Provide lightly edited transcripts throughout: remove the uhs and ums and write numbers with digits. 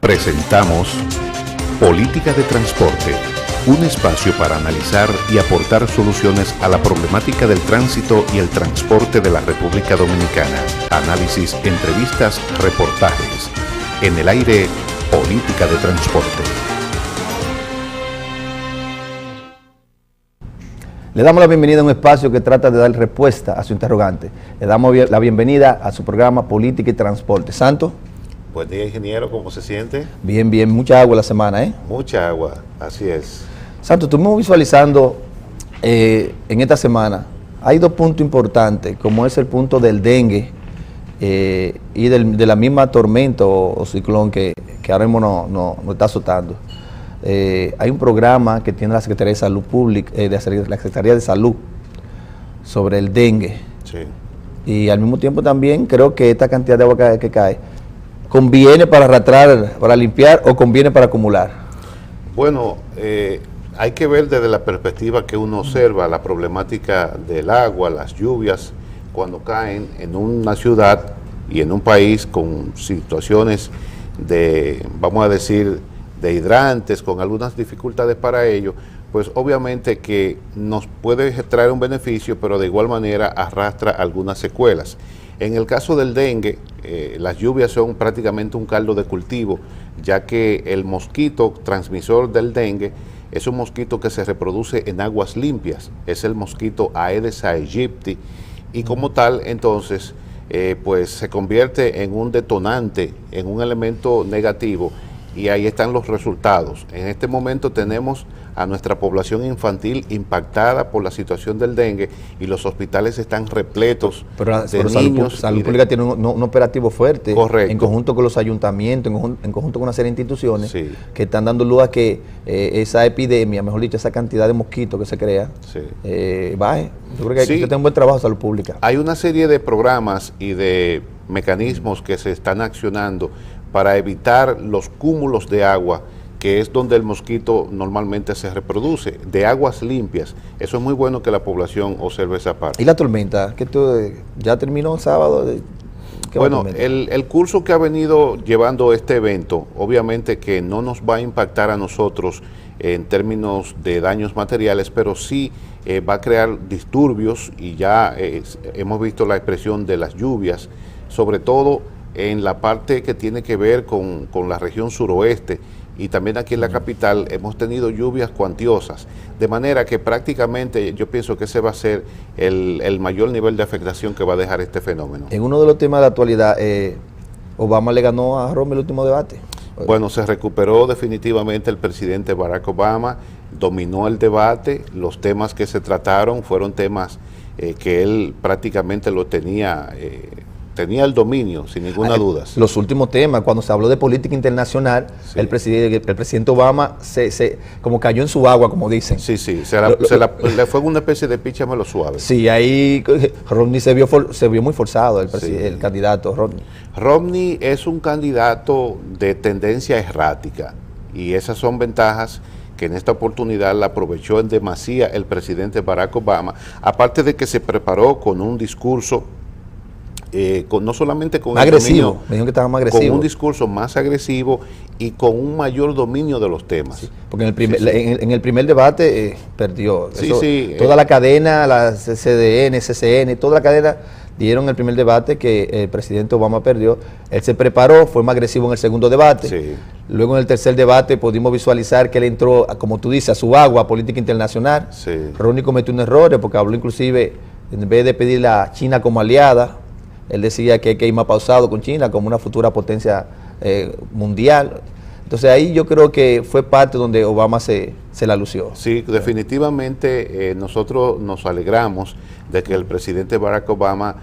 Presentamos Política de Transporte, un espacio para analizar y aportar soluciones a la problemática del tránsito y el transporte de la República Dominicana. Análisis, entrevistas, reportajes. En el aire, Política de Transporte. Le damos la bienvenida a un espacio que trata de dar respuesta a su interrogante. Le damos la bienvenida a su programa Política y Transporte. Santo. Buen día, ingeniero, ¿cómo se siente? Bien, bien, mucha agua la semana, ¿eh? Mucha agua, así es. Santo, estuvimos visualizando en esta semana, hay dos puntos importantes, como es el punto del dengue y de la misma tormenta o ciclón que ahora mismo nos está azotando. Hay un programa que tiene la Secretaría de Salud Pública, la Secretaría de Salud, sobre el dengue. Sí. Y al mismo tiempo también creo que esta cantidad de agua que cae, ¿conviene para arrastrar, para limpiar o conviene para acumular? Bueno, hay que ver desde la perspectiva que uno observa la problemática del agua, las lluvias, cuando caen en una ciudad y en un país con situaciones de, vamos a decir, de hidrantes, con algunas dificultades para ello, pues obviamente que nos puede traer un beneficio, pero de igual manera arrastra algunas secuelas. En el caso del dengue, las lluvias son prácticamente un caldo de cultivo, ya que el mosquito transmisor del dengue es un mosquito que se reproduce en aguas limpias, es el mosquito Aedes aegypti, y como tal, entonces, pues se convierte en un detonante, en un elemento negativo, y ahí están los resultados. En este momento tenemos a nuestra población infantil impactada por la situación del dengue y los hospitales están repletos de niños. Salud Pública tiene un operativo fuerte. Correcto. En conjunto con los ayuntamientos, en conjunto con una serie de instituciones, sí, que están dando luz a que esa epidemia, mejor dicho, esa cantidad de mosquitos que se crea, sí, baje. Yo creo que sí, hay que tener un buen trabajo de Salud Pública. Hay una serie de programas y de mecanismos que se están accionando para evitar los cúmulos de agua, que es donde el mosquito normalmente se reproduce, de aguas limpias. Eso es muy bueno que la población observe esa parte. ¿Y la tormenta? ¿Ya terminó el sábado? Bueno, el curso que ha venido llevando este evento, obviamente que no nos va a impactar a nosotros en términos de daños materiales, pero sí va a crear disturbios, y ya hemos visto la expresión de las lluvias, sobre todo en la parte que tiene que ver con la región suroeste, y también aquí en la capital hemos tenido lluvias cuantiosas, de manera que prácticamente yo pienso que ese va a ser el mayor nivel de afectación que va a dejar este fenómeno. En uno de los temas de actualidad, Obama le ganó a Romney el último debate. Bueno, se recuperó definitivamente el presidente Barack Obama, dominó el debate, los temas que se trataron fueron temas que él prácticamente lo tenía el dominio, sin ninguna duda. Los últimos temas, cuando se habló de política internacional, sí, el presidente Obama como cayó en su agua, como dicen. Sí, sí, le fue una especie de píchamelo suave. Sí, ahí Romney se vio muy forzado, el candidato Romney. Romney es un candidato de tendencia errática, y esas son ventajas que en esta oportunidad la aprovechó en demasía el presidente Barack Obama, aparte de que se preparó con un discurso no solamente con agresivo, me dijeron que estaba más agresivo, con un discurso más agresivo y con un mayor dominio de los temas. Sí, porque en el primer debate perdió. Sí, sí, toda la cadena, la CDN, CCN, toda la cadena dieron el primer debate que el presidente Obama perdió. Él se preparó, fue más agresivo en el segundo debate. Sí. Luego en el tercer debate pudimos visualizar que él entró, como tú dices, a su agua, política internacional. Sí. Romney cometió un error porque habló inclusive, en vez de pedirle a China como aliada, él decía que hay que ir más pausado con China como una futura potencia mundial. Entonces ahí yo creo que fue parte donde Obama se la lució. Sí, definitivamente nosotros nos alegramos de que el presidente Barack Obama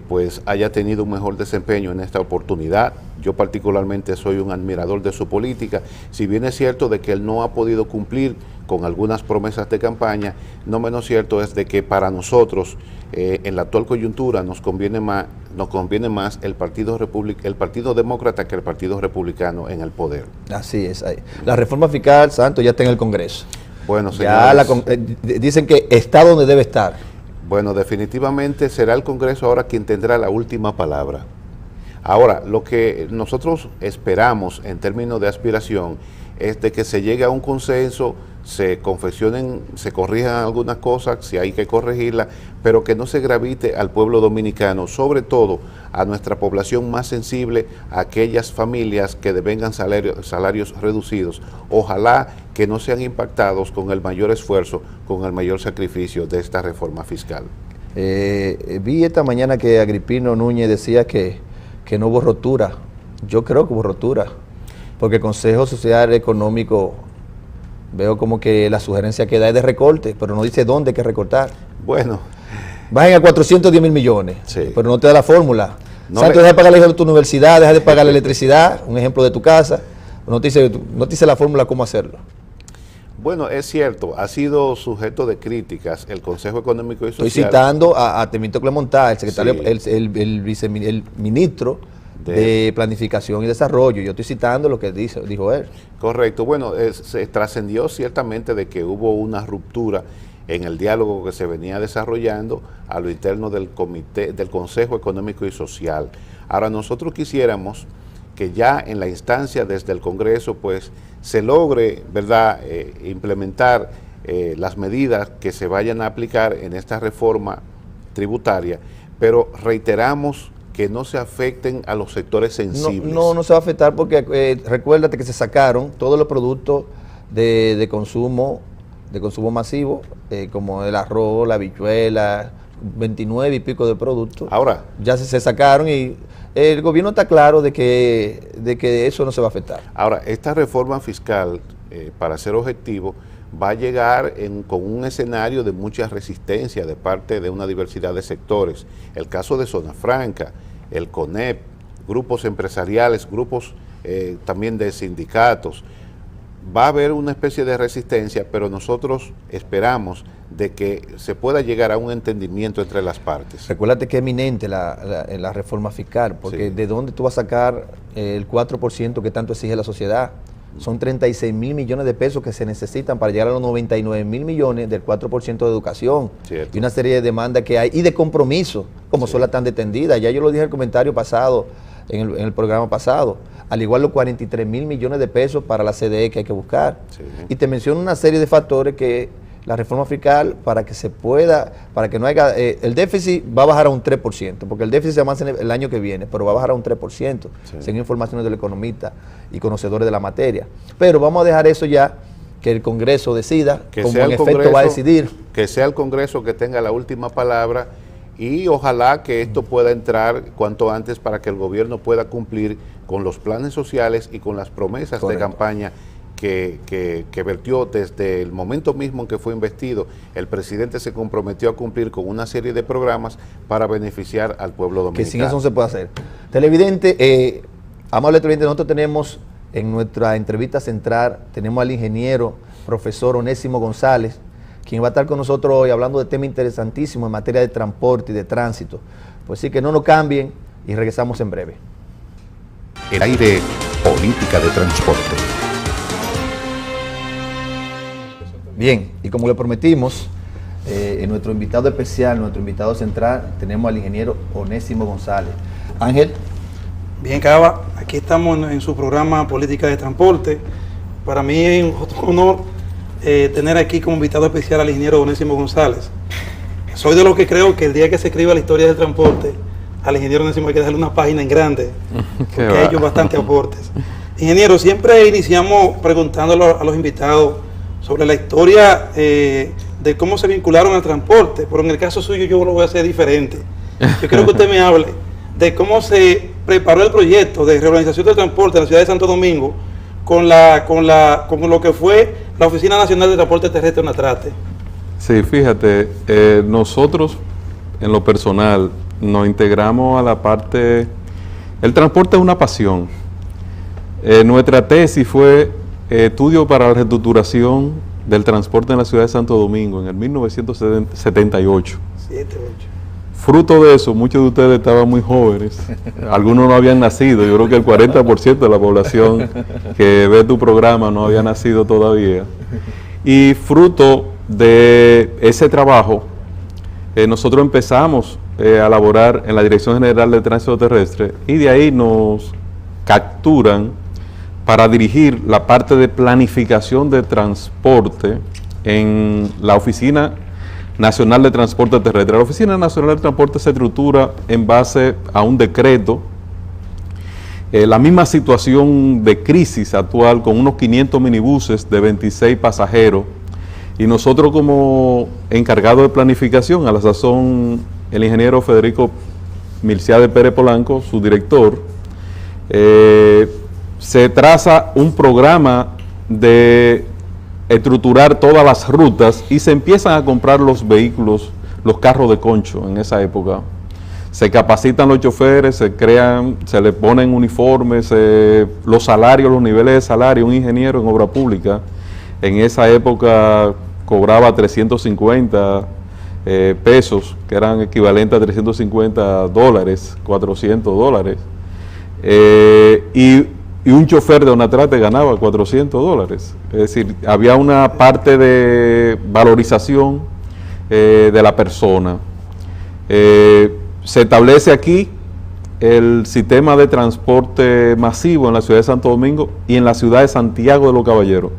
pues haya tenido un mejor desempeño en esta oportunidad. Yo particularmente soy un admirador de su política, si bien es cierto de que él no ha podido cumplir con algunas promesas de campaña, no menos cierto es de que para nosotros en la actual coyuntura nos conviene más el Partido Demócrata que el Partido Republicano en el poder. Así es. La reforma fiscal, Santo, ya está en el Congreso. Bueno, señores, dicen que está donde debe estar. Bueno, definitivamente será el Congreso ahora quien tendrá la última palabra. Ahora, lo que nosotros esperamos en términos de aspiración es de que se llegue a un consenso, se confeccionen, se corrijan algunas cosas, si hay que corregirlas, pero que no se gravite al pueblo dominicano, sobre todo a nuestra población más sensible, a aquellas familias que devengan salarios reducidos. Ojalá que no sean impactados con el mayor esfuerzo, con el mayor sacrificio de esta reforma fiscal. Vi esta mañana que Agripino Núñez decía que no hubo rotura. Yo creo que hubo rotura, porque el Consejo Social Económico, veo como que la sugerencia que da es de recorte, pero no dice dónde hay que recortar. Bueno. Bajen a 410 mil millones, sí, pero no te da la fórmula. No, o sea, tú dejas de pagar la tu universidad, dejas de pagar la electricidad, un ejemplo de tu casa, no te dice la fórmula cómo hacerlo. Bueno, es cierto, ha sido sujeto de críticas el Consejo Económico y Social. Estoy citando a Temístocles Montá, el secretario, sí, el ministro de Planificación y Desarrollo. Yo estoy citando lo que dijo él. Correcto. Bueno, se trascendió ciertamente de que hubo una ruptura en el diálogo que se venía desarrollando a lo interno del Consejo Económico y Social. Ahora, nosotros quisiéramos que ya en la instancia desde el Congreso, pues, se logre, ¿verdad?, implementar las medidas que se vayan a aplicar en esta reforma tributaria, pero reiteramos que no se afecten a los sectores sensibles. No se va a afectar porque recuérdate que se sacaron todos los productos de consumo masivo, como el arroz, la habichuela, 29 y pico de productos. Ahora ya se sacaron y el gobierno está claro de que eso no se va a afectar. Ahora, esta reforma fiscal, para ser objetivo, va a llegar con un escenario de mucha resistencia de parte de una diversidad de sectores. El caso de Zona Franca, el CONEP, grupos empresariales, grupos también de sindicatos. Va a haber una especie de resistencia, pero nosotros esperamos de que se pueda llegar a un entendimiento entre las partes. Recuérdate que es eminente la reforma fiscal, porque sí, ¿de dónde tú vas a sacar el 4% que tanto exige la sociedad? Son 36 mil millones de pesos que se necesitan para llegar a los 99 mil millones del 4% de educación. Cierto. Y una serie de demandas que hay y de compromiso, como sí, son las tan detendidas. Ya yo lo dije en el comentario pasado, en el programa pasado. Al igual los 43 mil millones de pesos para la CDE que hay que buscar. Sí. Y te menciono una serie de factores que la reforma fiscal, para que no haya, el déficit va a bajar a un 3%, porque el déficit se va a mantener el año que viene, pero va a bajar a un 3%, sí, según informaciones del economista y conocedores de la materia. Pero vamos a dejar eso ya, que el Congreso decida, como en efecto va a decidir. Que sea el Congreso que tenga la última palabra, y ojalá que esto pueda entrar cuanto antes para que el gobierno pueda cumplir con los planes sociales y con las promesas, correcto, de campaña que vertió desde el momento mismo en que fue investido. El presidente se comprometió a cumplir con una serie de programas para beneficiar al pueblo dominicano. Que sin eso no se puede hacer. Televidente, amable televidente, nosotros tenemos en nuestra entrevista central, tenemos al ingeniero, profesor Onésimo González, quien va a estar con nosotros hoy hablando de temas interesantísimos en materia de transporte y de tránsito. Pues sí, que no nos cambien y regresamos en breve. El aire, política de transporte. Bien, y como le prometimos, en nuestro invitado especial, nuestro invitado central, tenemos al ingeniero Onésimo González. Ángel. Bien, Cava, aquí estamos en su programa Política de Transporte. Para mí es un honor tener aquí como invitado especial al ingeniero Onésimo González. Soy de los que creo que el día que se escriba la historia del transporte, al ingeniero Onésimo hay que dejarle una página en grande, porque ha hecho bastantes aportes. Ingeniero, siempre iniciamos preguntándole a los invitados sobre la historia de cómo se vincularon al transporte, pero en el caso suyo yo lo voy a hacer diferente. Yo quiero que usted me hable de cómo se preparó el proyecto de reorganización del transporte en la ciudad de Santo Domingo con lo que fue la Oficina Nacional de Transporte Terrestre, ONATRATE. Sí, fíjate, nosotros en lo personal nos integramos a la parte, el transporte es una pasión. Nuestra tesis fue estudio para la reestructuración del transporte en la ciudad de Santo Domingo en el 1978. 7, 8. Fruto de eso, muchos de ustedes estaban muy jóvenes, algunos no habían nacido, yo creo que el 40% de la población que ve tu programa no había nacido todavía. Y fruto de ese trabajo, nosotros empezamos a laborar en la Dirección General de Tránsito Terrestre y de ahí nos capturan para dirigir la parte de planificación de transporte en la Oficina Nacional de Transporte Terrestre. La Oficina Nacional de Transporte se estructura en base a un decreto. La misma situación de crisis actual con unos 500 minibuses de 26 pasajeros y nosotros como encargados de planificación, a la sazón el ingeniero Federico Milciades Pérez Polanco, su director, se traza un programa de estructurar todas las rutas y se empiezan a comprar los vehículos, los carros de concho en esa época. Se capacitan los choferes, se le ponen uniformes, los salarios, los niveles de salario. Un ingeniero en obra pública en esa época cobraba 350 pesos, que eran equivalentes a 350 dólares, 400 dólares. Y un chofer de Onatrate ganaba 400 dólares. Es decir, había una parte de valorización de la persona. Se establece aquí el sistema de transporte masivo en la ciudad de Santo Domingo y en la ciudad de Santiago de los Caballeros.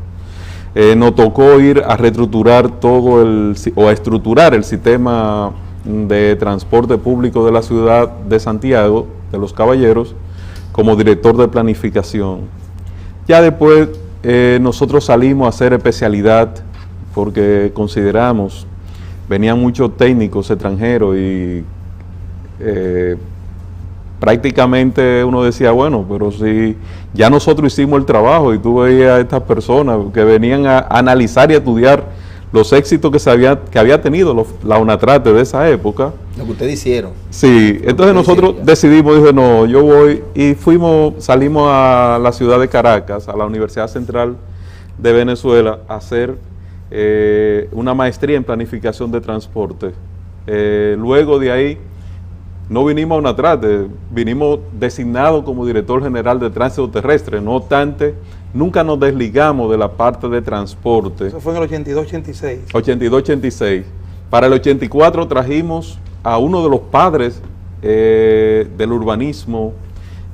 Nos tocó ir a reestructurar o a estructurar el sistema de transporte público de la ciudad de Santiago de los Caballeros como director de planificación. Ya después nosotros salimos a hacer especialidad porque consideramos, venían muchos técnicos extranjeros y prácticamente uno decía, bueno, pero si ya nosotros hicimos el trabajo y tú veías a estas personas que venían a analizar y a estudiar los éxitos que había tenido la Onatrate de esa época. Lo que ustedes hicieron. Sí, entonces nosotros decidimos, dije, no, yo voy, y salimos a la ciudad de Caracas, a la Universidad Central de Venezuela, a hacer una maestría en planificación de transporte. Luego de ahí, no vinimos a Onatrate, vinimos designados como director general de tránsito terrestre. No obstante, nunca nos desligamos de la parte de transporte. Eso fue en el 82-86. 82-86. Para el 84 trajimos a uno de los padres del urbanismo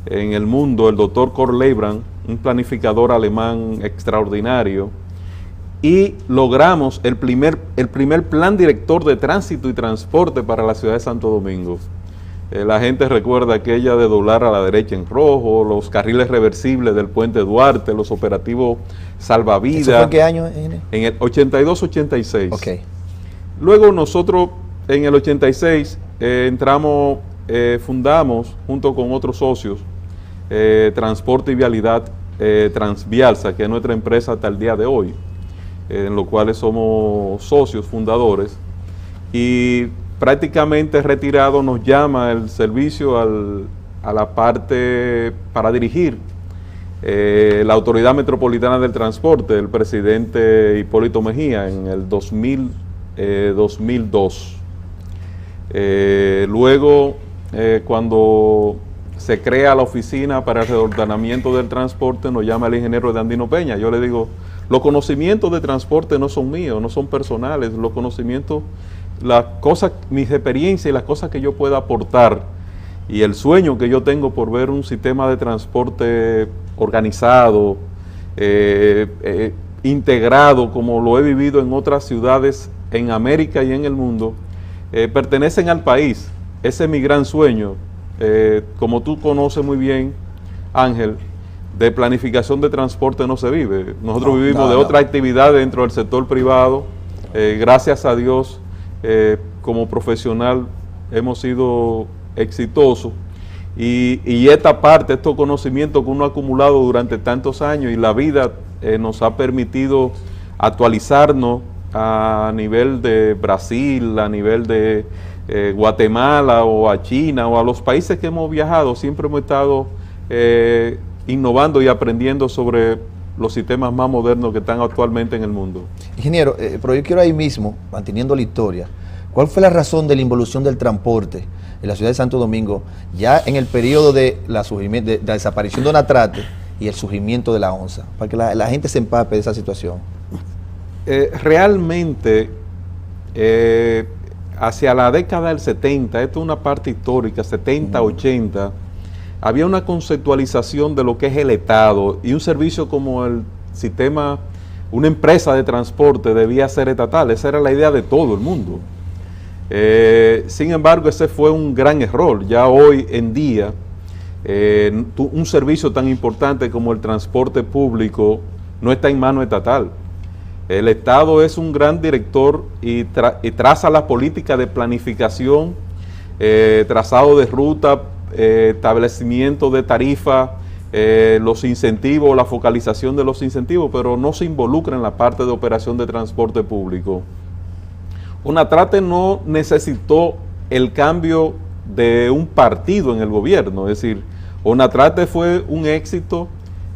en el mundo, el doctor Kurt Leibrand, un planificador alemán extraordinario, y logramos el primer plan director de tránsito y transporte para la ciudad de Santo Domingo. La gente recuerda aquella de doblar a la derecha en rojo, los carriles reversibles del puente Duarte, los operativos salvavidas. ¿Eso fue en qué año? En el 82-86. Ok. Luego nosotros en el 86 fundamos junto con otros socios Transporte y Vialidad Transvialsa, que es nuestra empresa hasta el día de hoy, en lo cual somos socios fundadores. Y prácticamente retirado nos llama el servicio a la parte para dirigir la Autoridad Metropolitana del Transporte, el presidente Hipólito Mejía, en el 2002. Luego, cuando se crea la Oficina para el Reordenamiento del Transporte, nos llama el ingeniero de Andino Peña. Yo le digo, los conocimientos de transporte no son míos, no son personales, los conocimientos, las cosas, mis experiencias y las cosas que yo pueda aportar y el sueño que yo tengo por ver un sistema de transporte organizado, integrado, como lo he vivido en otras ciudades en América y en el mundo, pertenecen al país. Ese es mi gran sueño. Como tú conoces muy bien, Ángel, de planificación de transporte no se vive. Nosotros vivimos de otra actividad dentro del sector privado. Gracias a Dios, como profesional hemos sido exitosos y esta parte, estos conocimientos que uno ha acumulado durante tantos años y la vida nos ha permitido actualizarnos a nivel de Brasil, a nivel de Guatemala o a China o a los países que hemos viajado. Siempre hemos estado innovando y aprendiendo sobre los sistemas más modernos que están actualmente en el mundo. Ingeniero, pero yo quiero ahí mismo, manteniendo la historia, ¿cuál fue la razón de la involución del transporte en la ciudad de Santo Domingo ya en el periodo de la desaparición de Onatrate y el surgimiento de la ONSA? Para que la gente se empape de esa situación. Realmente hacia la década del 70, esto es una parte histórica, 70, 80, había una conceptualización de lo que es el Estado y un servicio como el sistema, una empresa de transporte debía ser estatal. Esa era la idea de todo el mundo. Sin embargo, ese fue un gran error. Ya hoy en día, un servicio tan importante como el transporte público no está en mano estatal. El Estado es un gran director y traza la política de planificación, trazado de ruta, establecimiento de tarifa, los incentivos, la focalización de los incentivos, pero no se involucra en la parte de operación de transporte público. ONATRATE no necesitó el cambio de un partido en el gobierno, es decir, ONATRATE fue un éxito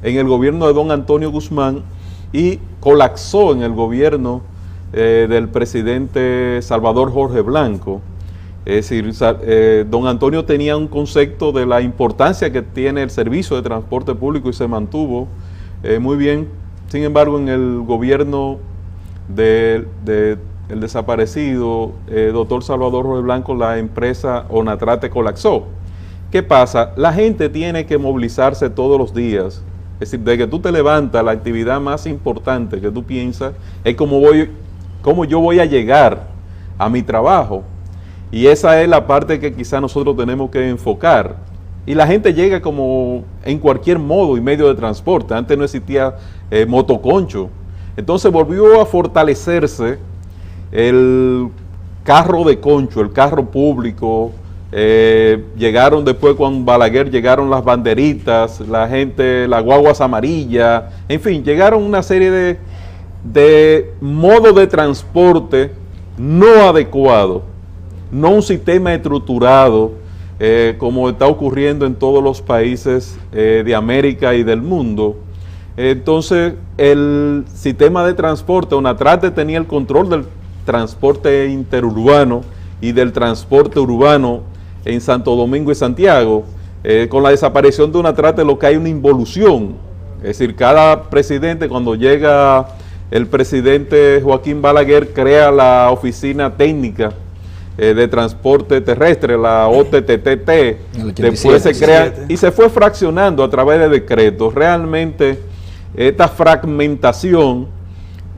en el gobierno de don Antonio Guzmán y colapsó en el gobierno del presidente Salvador Jorge Blanco. Es decir, don Antonio tenía un concepto de la importancia que tiene el servicio de transporte público y se mantuvo muy bien. Sin embargo, en el gobierno del desaparecido doctor Salvador Jorge Blanco, la empresa ONATRATE colapsó. ¿Qué pasa? La gente tiene que movilizarse todos los días. Es decir, de que tú te levantas, la actividad más importante que tú piensas es cómo yo voy a llegar a mi trabajo. Y esa es la parte que quizá nosotros tenemos que enfocar. Y la gente llega como en cualquier modo y medio de transporte. Antes no existía motoconcho. Entonces volvió a fortalecerse el carro de concho, el carro público. Llegaron después con Balaguer, llegaron las banderitas, la gente, las guaguas amarillas, en fin, llegaron una serie de modos de transporte no adecuados, no un sistema estructurado como está ocurriendo en todos los países de América y del mundo. Entonces, el sistema de transporte, ONATRATE tenía el control del transporte interurbano y del transporte urbano en Santo Domingo y Santiago. Con la desaparición de ONATRATE lo que hay una involución, es decir, cada presidente, cuando llega el presidente Joaquín Balaguer, crea la oficina técnica de transporte terrestre, la OTTT, después se crea y se fue fraccionando a través de decretos. Realmente esta fragmentación,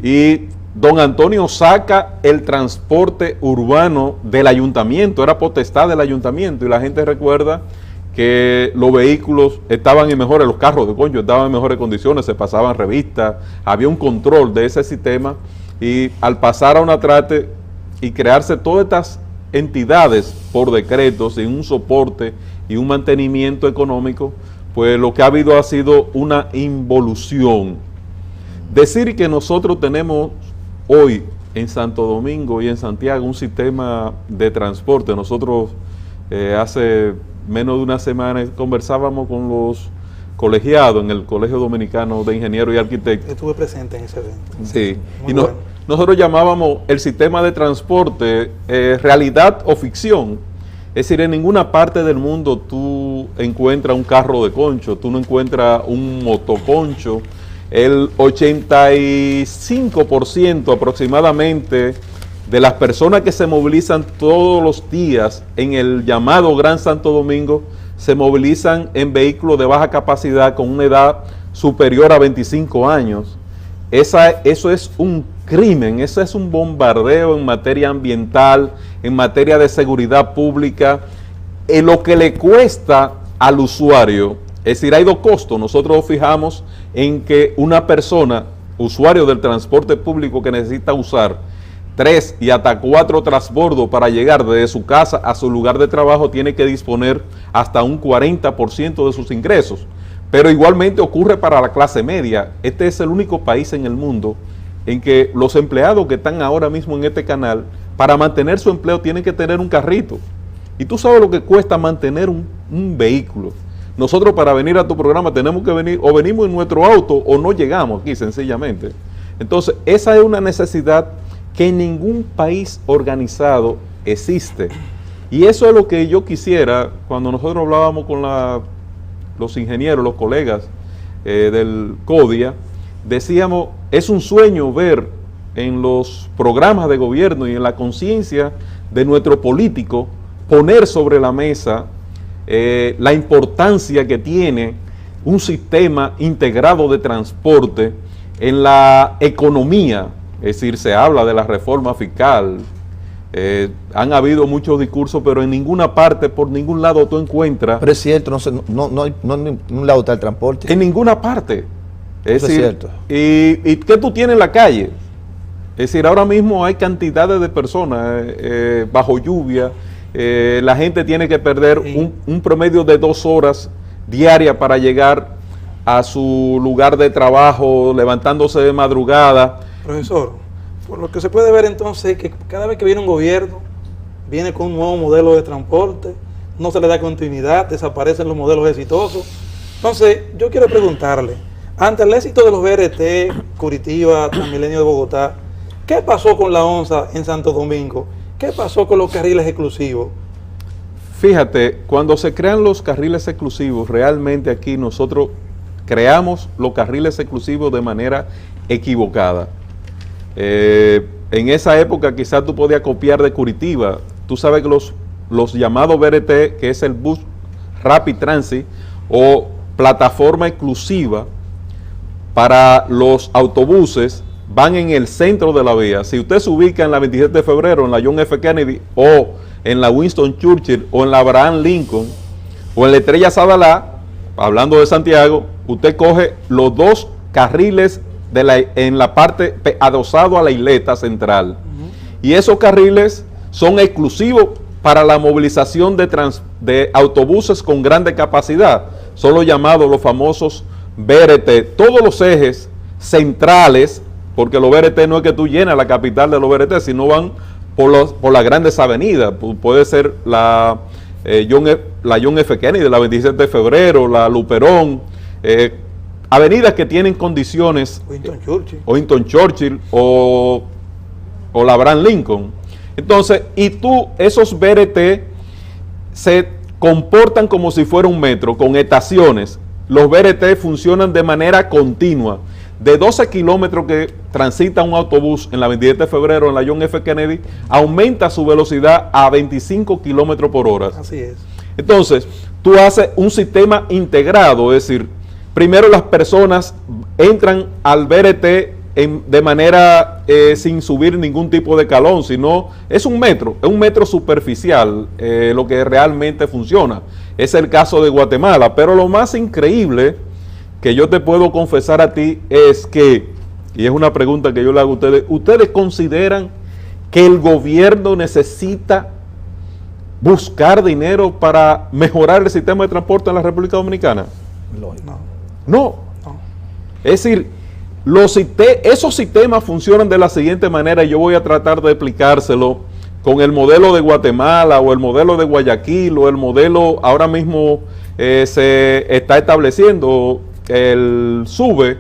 y don Antonio saca el transporte urbano del ayuntamiento, era potestad del ayuntamiento, y la gente recuerda que los vehículos estaban los carros de concho estaban en mejores condiciones, se pasaban revistas, había un control de ese sistema, y al pasar a ONATRATE y crearse todas estas entidades por decreto, sin un soporte y un mantenimiento económico, pues lo que ha habido ha sido una involución. Decir que nosotros tenemos hoy en Santo Domingo y en Santiago un sistema de transporte. Nosotros hace menos de una semana conversábamos con los colegiados en el Colegio Dominicano de Ingenieros y Arquitectos. Estuve presente en ese evento. Sí, y bueno. nosotros llamábamos el sistema de transporte realidad o ficción. Es decir, en ninguna parte del mundo tú encuentras un carro de concho, tú no encuentras un motoconcho. El 85% aproximadamente de las personas que se movilizan todos los días en el llamado Gran Santo Domingo se movilizan en vehículos de baja capacidad con una edad superior a 25 años. Eso es un crimen, eso es un bombardeo en materia ambiental, en materia de seguridad pública, en lo que le cuesta al usuario. Es decir, hay dos costos. Nosotros fijamos en que una persona, usuario del transporte público que necesita usar 3 y hasta 4 transbordos para llegar desde su casa a su lugar de trabajo, tiene que disponer hasta un 40% de sus ingresos. Pero igualmente ocurre para la clase media. Este es el único país en el mundo en que los empleados que están ahora mismo en este canal, para mantener su empleo tienen que tener un carrito. Y tú sabes lo que cuesta mantener un vehículo. Nosotros para venir a tu programa tenemos que venir, o venimos en nuestro auto o no llegamos aquí sencillamente. Entonces, esa es una necesidad que en ningún país organizado existe. Y eso es lo que yo quisiera, cuando nosotros hablábamos con los ingenieros, los colegas del CODIA, decíamos, es un sueño ver en los programas de gobierno y en la conciencia de nuestro político poner sobre la mesa la importancia que tiene un sistema integrado de transporte en la economía. Es decir, se habla de la reforma fiscal, han habido muchos discursos, pero en ninguna parte, por ningún lado tú encuentras... Pero es cierto, no hay ningún lado está el transporte. En ninguna parte. Eso es cierto. ¿Y qué tú tienes en la calle? Es decir, ahora mismo hay cantidades de personas bajo lluvia, la gente tiene que perder un promedio de 2 horas diarias para llegar a su lugar de trabajo, levantándose de madrugada. Profesor, por lo que se puede ver entonces que cada vez que viene un gobierno, viene con un nuevo modelo de transporte, no se le da continuidad, desaparecen los modelos exitosos. Entonces, yo quiero preguntarle, ante el éxito de los BRT, Curitiba, Transmilenio de Bogotá, ¿qué pasó con la ONSA en Santo Domingo? ¿Qué pasó con los carriles exclusivos? Fíjate, cuando se crean los carriles exclusivos, realmente aquí nosotros creamos los carriles exclusivos de manera equivocada. En esa época quizás tú podías copiar de Curitiba. Tú sabes que los llamados BRT, que es el Bus Rapid Transit o plataforma exclusiva para los autobuses, van en el centro de la vía. Si usted se ubica en la 27 de febrero, en la John F. Kennedy, o en la Winston Churchill, o en la Abraham Lincoln, o en la Estrella Sadalá, hablando de Santiago, usted coge los 2 carriles en la parte adosado a la isleta central. Y esos carriles son exclusivos para la movilización de autobuses con grande capacidad. Son los llamados, los famosos BRT. Todos los ejes centrales, porque los BRT no es que tú llenas la capital de los BRT, sino van por las grandes avenidas. Puede ser la John F. Kennedy, la 27 de febrero, la Luperón, avenidas que tienen condiciones, Winston Churchill o la Abraham Lincoln. Entonces, esos BRT se comportan como si fuera un metro, con estaciones. Los BRT funcionan de manera continua. De 12 kilómetros que transita un autobús en la 27 de febrero, en la John F. Kennedy, aumenta su velocidad a 25 kilómetros por hora. Así es. Entonces, tú haces un sistema integrado, es decir, primero las personas entran al BRT de manera sin subir ningún tipo de escalón, sino es un metro superficial lo que realmente funciona. Es el caso de Guatemala, pero lo más increíble que yo te puedo confesar a ti es que, y es una pregunta que yo le hago a ¿ustedes consideran que el gobierno necesita buscar dinero para mejorar el sistema de transporte en la República Dominicana? No. Es decir, esos sistemas funcionan de la siguiente manera, y yo voy a tratar de explicárselo con el modelo de Guatemala o el modelo de Guayaquil o el modelo ahora mismo se está estableciendo el SUBE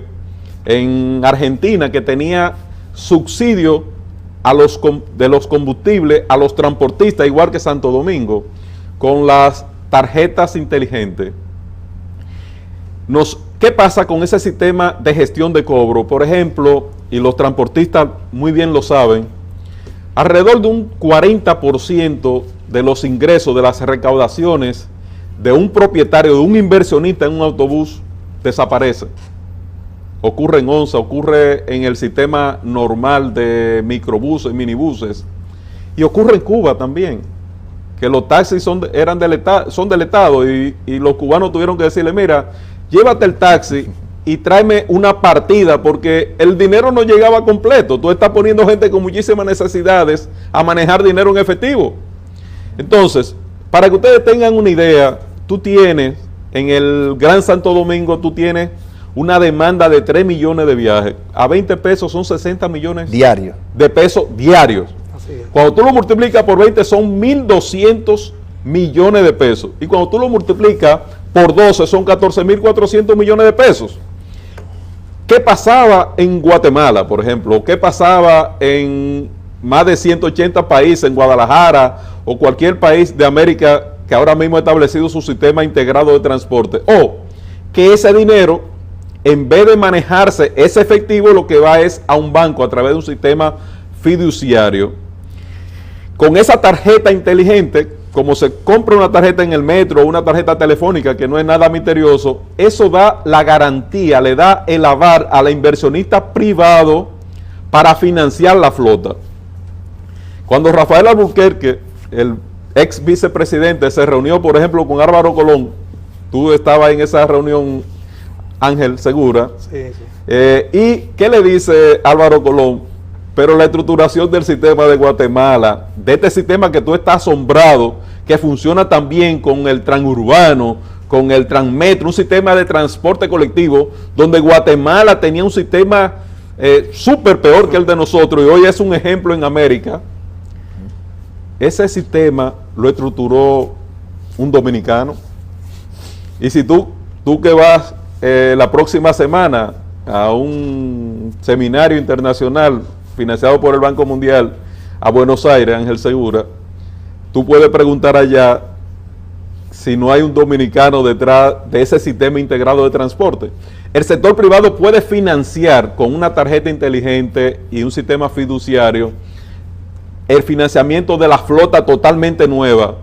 en Argentina, que tenía subsidio de los combustibles a los transportistas, igual que Santo Domingo, con las tarjetas inteligentes. ¿Qué pasa con ese sistema de gestión de cobro? Por ejemplo, y los transportistas muy bien lo saben, alrededor de un 40% de los ingresos, de las recaudaciones de un propietario, de un inversionista en un autobús, desaparece. Ocurre en ONSA, ocurre en el sistema normal de microbuses, minibuses, y ocurre en Cuba también, que los taxis son del Estado y los cubanos tuvieron que decirle, mira, llévate el taxi y tráeme una partida, porque el dinero no llegaba completo. Tú estás poniendo gente con muchísimas necesidades a manejar dinero en efectivo. Entonces, para que ustedes tengan una idea, tú tienes en el Gran Santo Domingo, tú tienes una demanda de 3 millones de viajes. A 20 pesos son 60 millones diarios de pesos diarios. Así es. Cuando tú lo multiplicas por 20 son 1.200 millones de pesos. Y cuando tú lo multiplicas por 12 son 14.400 millones de pesos. ¿Qué pasaba en Guatemala, por ejemplo? ¿Qué pasaba en más de 180 países, en Guadalajara o cualquier país de América que ahora mismo ha establecido su sistema integrado de transporte? O que ese dinero, en vez de manejarse ese efectivo, lo que va es a un banco a través de un sistema fiduciario. con esa tarjeta inteligente, como se compra una tarjeta en el metro o una tarjeta telefónica, que no es nada misterioso, eso da la garantía, le da el aval a la inversionista privado para financiar la flota. Cuando Rafael Albuquerque, el ex vicepresidente, se reunió, por ejemplo, con Álvaro Colón, tú estabas en esa reunión, Ángel Segura, Sí, sí. ¿y qué le dice Álvaro Colón? Pero la estructuración del sistema de Guatemala, de este sistema que tú estás asombrado, que funciona también con el transurbano, con el transmetro, un sistema de transporte colectivo, donde Guatemala tenía un sistema súper peor que el de nosotros, y hoy es un ejemplo en América. Ese sistema lo estructuró un dominicano. Y si tú que vas la próxima semana a un seminario internacional financiado por el Banco Mundial a Buenos Aires, Ángel Segura, tú puedes preguntar allá si no hay un dominicano detrás de ese sistema integrado de transporte. El sector privado puede financiar con una tarjeta inteligente y un sistema fiduciario el financiamiento de la flota totalmente nueva.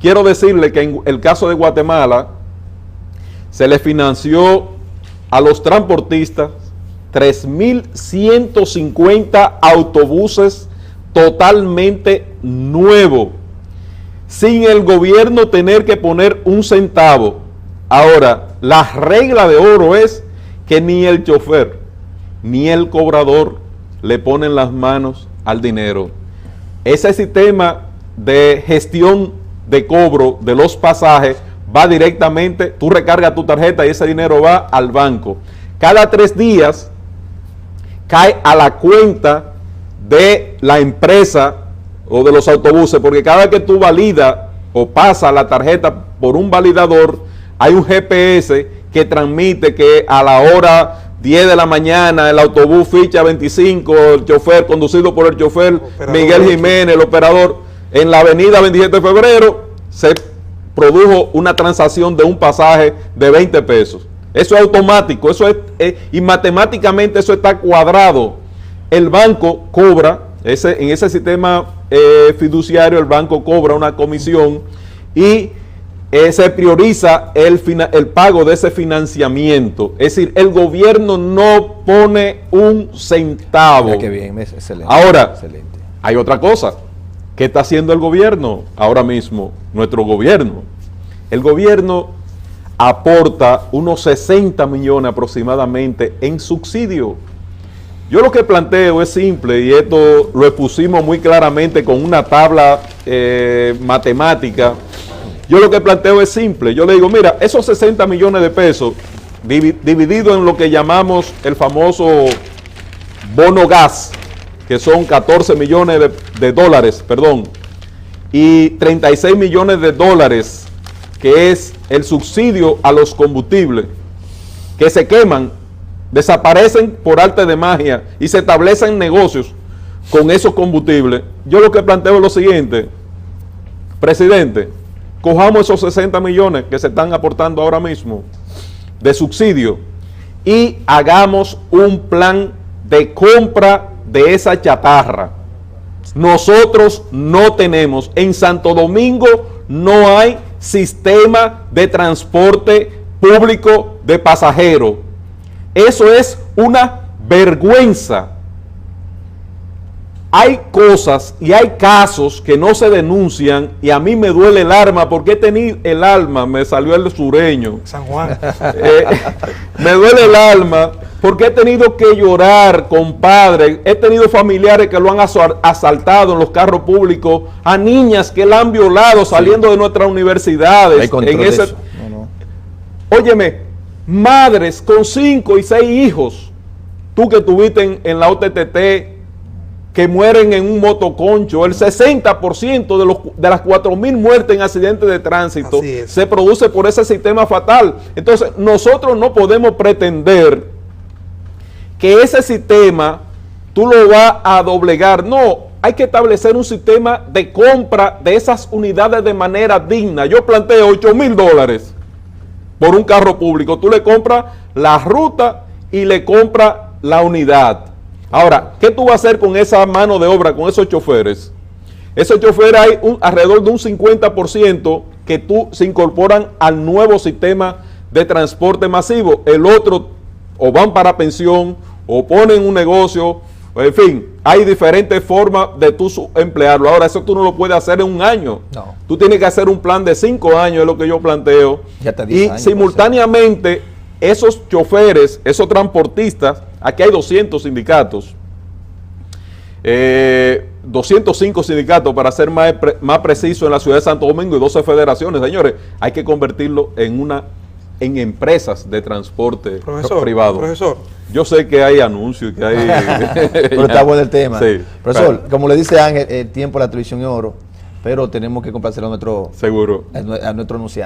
Quiero decirle que en el caso de Guatemala se le financió a los transportistas 3.150 autobuses totalmente nuevos, sin el gobierno tener que poner un centavo. Ahora, la regla de oro es que ni el chofer ni el cobrador le ponen las manos al dinero. Ese sistema de gestión de cobro de los pasajes va directamente, tú recargas tu tarjeta y ese dinero va al banco. Cada 3 días cae a la cuenta de la empresa o de los autobuses, porque cada vez que tú validas o pasas la tarjeta por un validador, hay un GPS que transmite que a la hora 10 de la mañana el autobús ficha 25, el chofer, conducido por el chofer Miguel Jiménez, el operador, en la avenida 27 de febrero, se produjo una transacción de un pasaje de 20 pesos. Eso es automático, eso es, y matemáticamente eso está cuadrado. El banco cobra, en ese sistema fiduciario, el banco cobra una comisión y se prioriza el pago de ese financiamiento. Es decir, el gobierno no pone un centavo. Qué bien, excelente. Ahora, excelente. Hay otra cosa. ¿Qué está haciendo el gobierno ahora mismo? Nuestro gobierno. El gobierno aporta unos 60 millones aproximadamente en subsidio. Yo lo que planteo es simple, y esto lo expusimos muy claramente con una tabla matemática. Yo lo que planteo es simple. Yo le digo, mira, esos 60 millones de pesos dividido en lo que llamamos el famoso bono gas, que son 14 millones de dólares, perdón, y 36 millones de dólares, que es el subsidio a los combustibles, que se queman, desaparecen por arte de magia y se establecen negocios con esos combustibles. Yo lo que planteo es lo siguiente, presidente, cojamos esos 60 millones que se están aportando ahora mismo de subsidio y hagamos un plan de compra de esa chatarra. Nosotros no tenemos, en Santo Domingo no hay sistema de transporte público de pasajeros. Eso es una vergüenza. Hay cosas y hay casos que no se denuncian y a mí me duele el alma porque he tenido el alma, me salió el sureño. San Juan. Me duele el alma porque he tenido que llorar, compadre. He tenido familiares que lo han asaltado en los carros públicos, a niñas que la han violado saliendo de nuestras universidades. Hay control de eso. Óyeme, madres con 5 y 6 hijos, tú que estuviste en la OTTT, que mueren en un motoconcho. El 60% de las 4.000 muertes en accidentes de tránsito se produce por ese sistema fatal. Entonces, nosotros no podemos pretender que ese sistema tú lo vas a doblegar. No, hay que establecer un sistema de compra de esas unidades de manera digna. Yo planteo $8,000 por un carro público. Tú le compras la ruta y le compras la unidad. Ahora, ¿qué tú vas a hacer con esa mano de obra, con esos choferes? Esos choferes hay alrededor de un 50% que se incorporan al nuevo sistema de transporte masivo. El otro o van para pensión o ponen un negocio, en fin, hay diferentes formas de tú emplearlo. Ahora, eso tú no lo puedes hacer en un año. No. Tú tienes que hacer un plan de 5 años, es lo que yo planteo. Ya está 10 Y años, simultáneamente, esos choferes, esos transportistas, aquí hay 200 sindicatos, 205 sindicatos para ser más preciso en la ciudad de Santo Domingo y 12 federaciones. Señores, hay que convertirlo en empresas de transporte privado. Profesor. Yo sé que hay anuncios, que hay... Pero está bueno el tema. Sí, Profesor, claro. como le dice Ángel, el tiempo de la televisión es oro, pero tenemos que complacer a nuestro Seguro. anunciante.